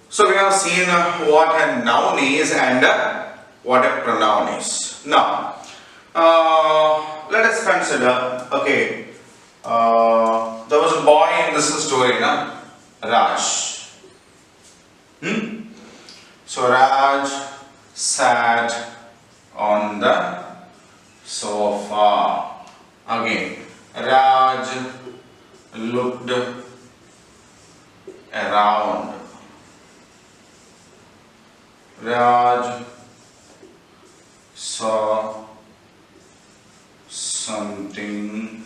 So we have seen what a noun is and what a pronoun is. Now, let us consider, okay, there was a boy in this story, na? Raj. So Raj sat on the sofa. Again, Raj looked around. Raj saw something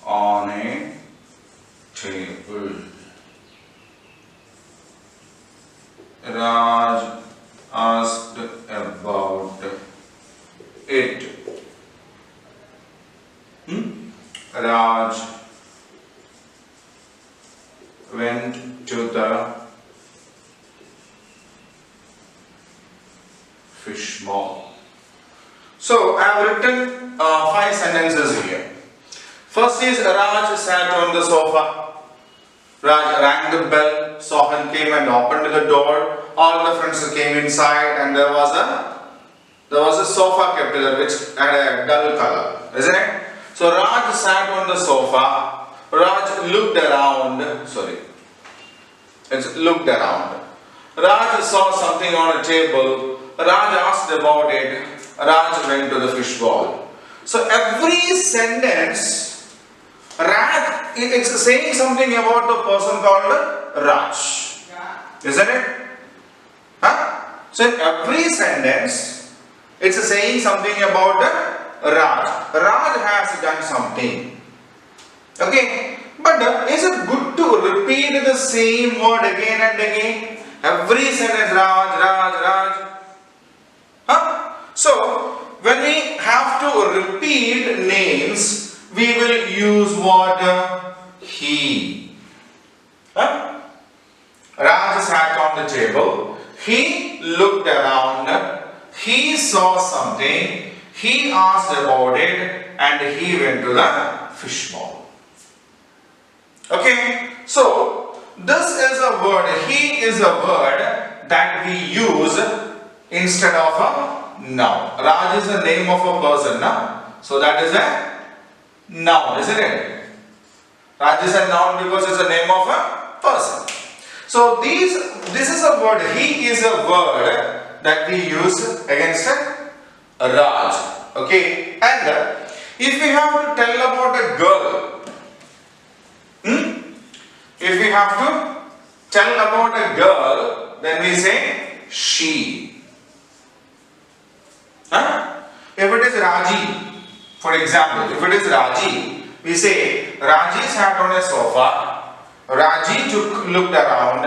on a table. Raj asked about it. Raj went to the fish bowl. So I have written 5 sentences here. First is Raj sat on the sofa. Raj rang the bell. Sohan came and opened the door. All the friends came inside, and there was a sofa kept there which had a dull color, isn't it? So Raj sat on the sofa. Raj looked around. Sorry, it's looked around. Raj saw something on a table. Raj asked about it. Raj went to the fish bowl. So every sentence, Raj, it's saying something about the person called Raj, isn't it? So in every sentence, it's saying something about Raj. Raj has done something. Okay, but is it good to repeat the same word again and again? Every sentence, Raj, Raj, Raj. So when we have to repeat names, we will use what? He. Raj sat on the table. He looked around. He saw something. He asked about it, and he went to the fish bowl. Okay, so this is a word. He is a word that we use instead of a noun. Raj is the name of a person, na? So that is a noun, isn't it? Raj is a noun because it's the name of a person. So this is a word. He is a word that we use against a Raj. Okay, and if we have to tell about a girl, if we have to tell about a girl, then we say she. If it is Raji, for example, if it is Raji, we say Raji sat on a sofa. Raji looked around.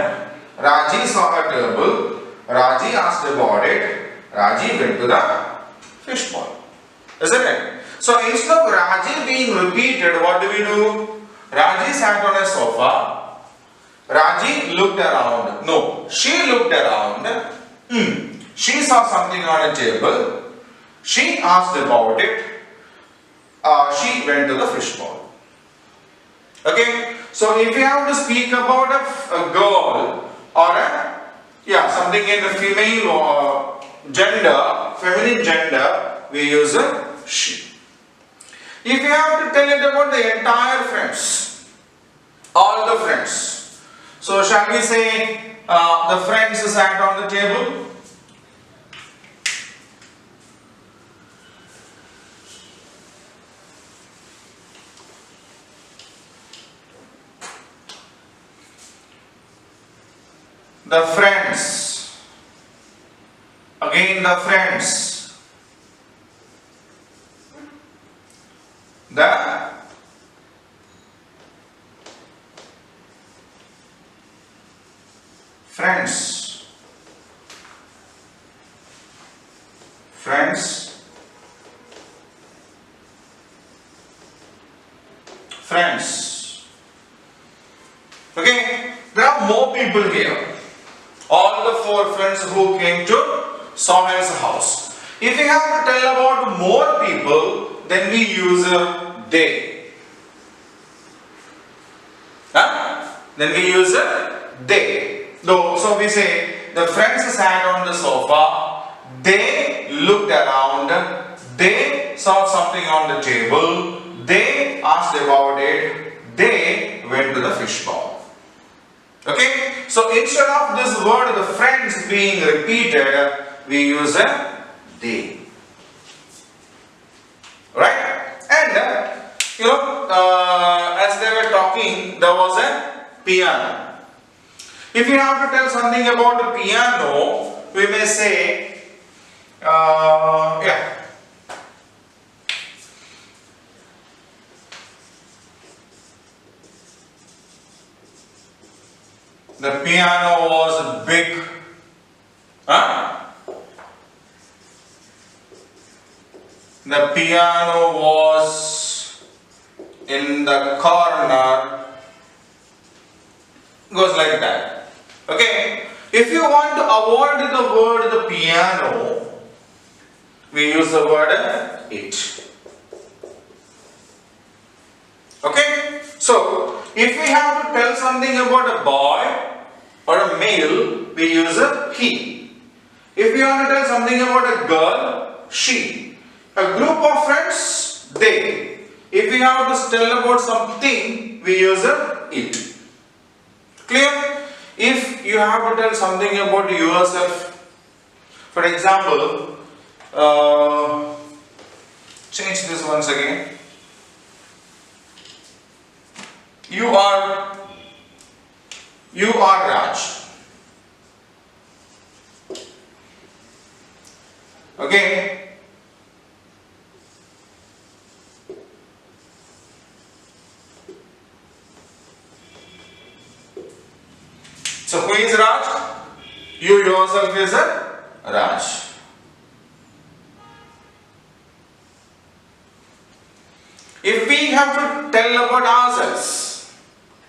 Raji saw a table. Raji asked about it. Raji went to the fish bowl. Isn't it? So instead of Raji being repeated, what do? Raji sat on a sofa. Raji looked around. No, she looked around. She saw something on a table. She asked about it. She went to the fish bowl. Okay. So if you have to speak about a girl or something in the female gender, feminine gender, we use a she. If you have to tell it about the entire friends, all the friends, so shall we say the friends sat on the table? The friends. Again the friends. The friends. Friends. Friends. Okay, there are more people here. All the 4 friends who came to Sohan's house. If we have to tell about more people, then we use they. Then we use they. Though, so we say the friends sat on the sofa, they looked around, they saw something on the table, they asked about it, they went to the fish bowl. Okay? So instead of this word, the friends being repeated, we use a they. Right? And as they were talking, there was a piano. If you have to tell something about a piano, we may say, yeah. The piano was big. The piano was in the corner. Goes like that. Okay. If you want to avoid the word the piano, we use the word it. Okay. So if we have to tell something about a boy or a male, we use a he. If we want to tell something about a girl, she. A group of friends, they. If we have to tell about something, we use a it. Clear? If you have to tell something about yourself, for example, change this once again. You are Raj. Okay. So who is Raj? You yourself is a Raj. If we have to tell about ourselves,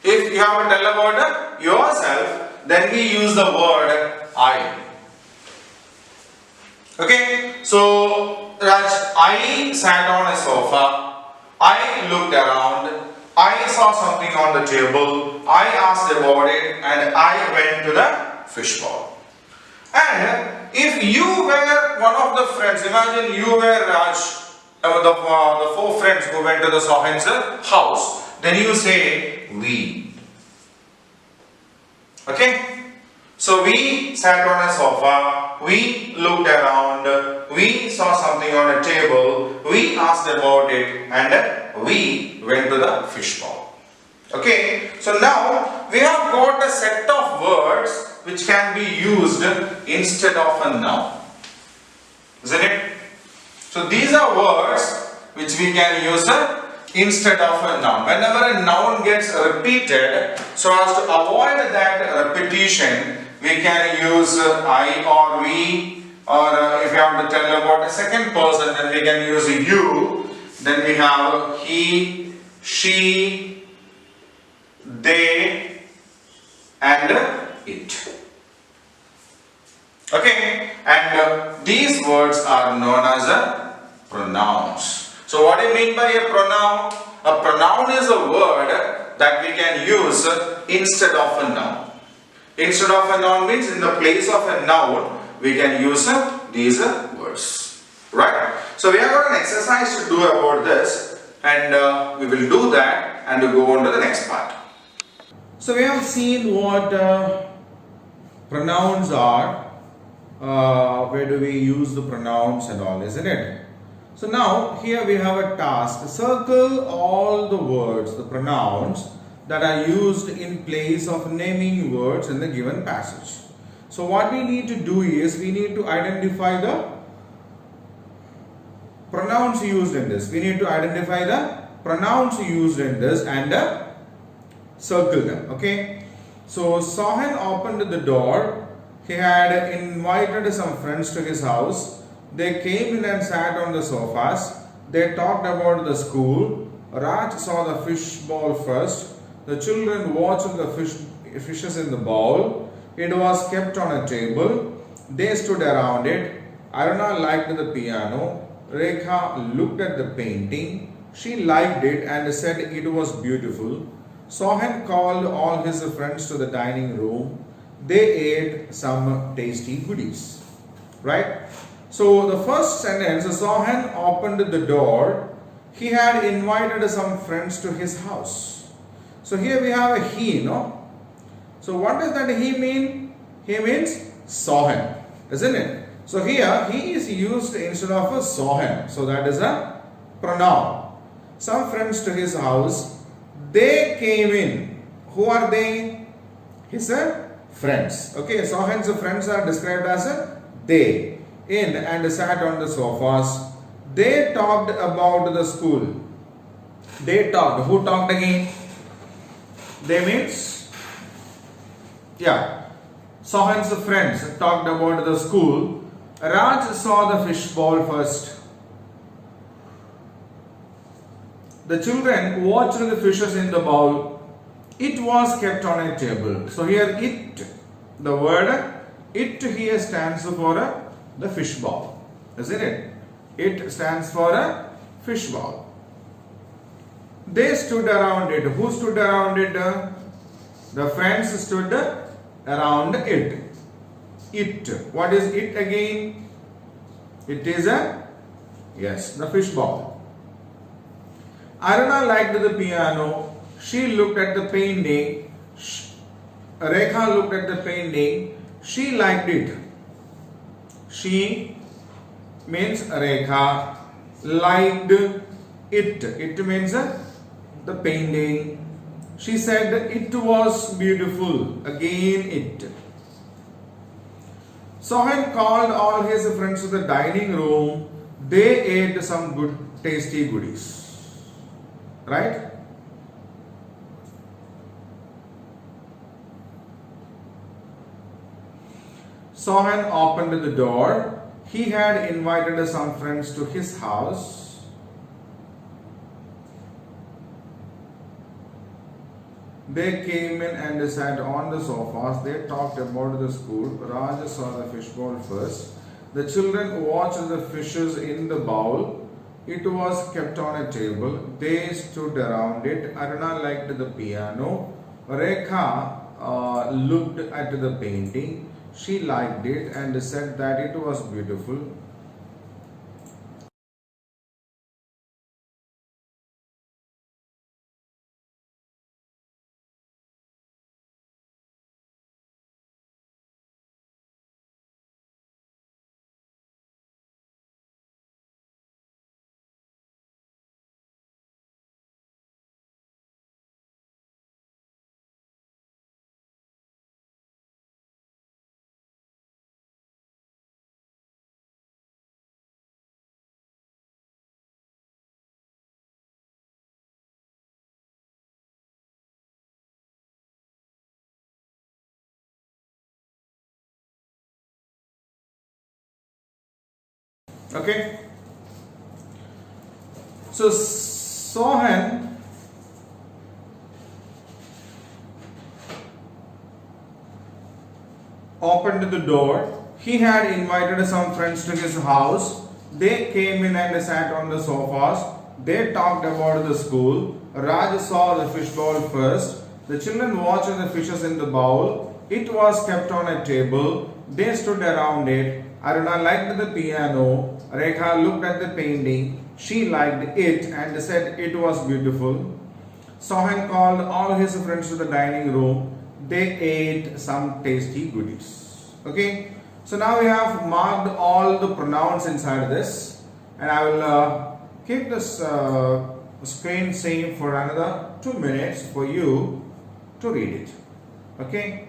if you have to tell about yourself, then we use the word I. Okay, so Raj, I sat on a sofa, I looked around, I saw something on the table, I asked about it, and I went to the fish bowl. And if you were one of the friends, imagine you were Raj, the four friends who went to the Sohan's house, then you say we. Okay? So we sat on a sofa, we looked around, we saw something on a table, we asked about it, and we went to the fish bowl. Okay? So now we have got a set of words which can be used instead of a noun. Isn't it? So these are words which we can use instead of a noun. Whenever a noun gets repeated, so as to avoid that repetition, we can use I or we, or if you have to tell about a second person, then we can use you. Then we have he, she, they, and it. Okay, and these words are known as pronouns. So what do you mean by a pronoun? A pronoun is a word that we can use instead of a noun. Instead of a noun means in the place of a noun, we can use these words. Right? So we have got an exercise to do about this, and we will do that and we'll go on to the next part. So we have seen what pronouns are, where do we use the pronouns and all, isn't it? So now here we have a task. Circle all the words, the pronouns that are used in place of naming words in the given passage. So what we need to do is we need to identify the pronouns used in this. We need to identify the pronouns used in this and circle them. Okay. So Sohan opened the door. He had invited some friends to his house. They came in and sat on the sofas. They talked about the school. Raj saw the fish bowl first. The children watched the fishes in the bowl. It was kept on a table. They stood around it. Aruna liked the piano. Rekha looked at the painting. She liked it and said it was beautiful. Sohan called all his friends to the dining room. they ate some tasty goodies. Right? So the first sentence, Sohan opened the door. He had invited some friends to his house. So here we have a he, no? So what does that he mean? He means Sohan, isn't it? So here he is used instead of a Sohan. So that is a pronoun. Some friends to his house. They came in. Who are they? His friends. Okay, Sohan's friends are described as they. In and sat on the sofas. They talked about the school. They talked. Who talked again? They means, yeah, Sohan's friends talked about the school. Raj saw the fish bowl first. The children watched the fishes in the bowl. It was kept on a table. So here it, the word it here stands for the fish bowl, isn't it? It stands for a fish bowl. They stood around it. Who stood around it? The friends stood around it. It. What is it again? It is yes, the fish bowl. Aruna liked the piano. She looked at the painting. Rekha looked at the painting. She liked it. She means Rekha liked it. It means the painting. She said it was beautiful. Again it. Sohan called all his friends to the dining room. They ate some good tasty goodies. Right? Sohan opened the door. He had invited some friends to his house. They came in and sat on the sofas. They talked about the school. Raj saw the fish bowl first. The children watched the fishes in the bowl. It was kept on a table. They stood around it. Aruna liked the piano. Rekha looked at the painting. She liked it and said that it was beautiful. Okay. So Sohan opened the door. He had invited some friends to his house. They came in and sat on the sofas. They talked about the school. Raj saw the fish bowl first. The children watched the fishes in the bowl. It was kept on a table. They stood around it. Aruna liked the piano. Rekha looked at the painting. She liked it and said it was beautiful. Sohan called all his friends to the dining room. They ate some tasty goodies. Okay. So now we have marked all the pronouns inside this, and I will keep this screen same for another 2 minutes for you to read it. Okay.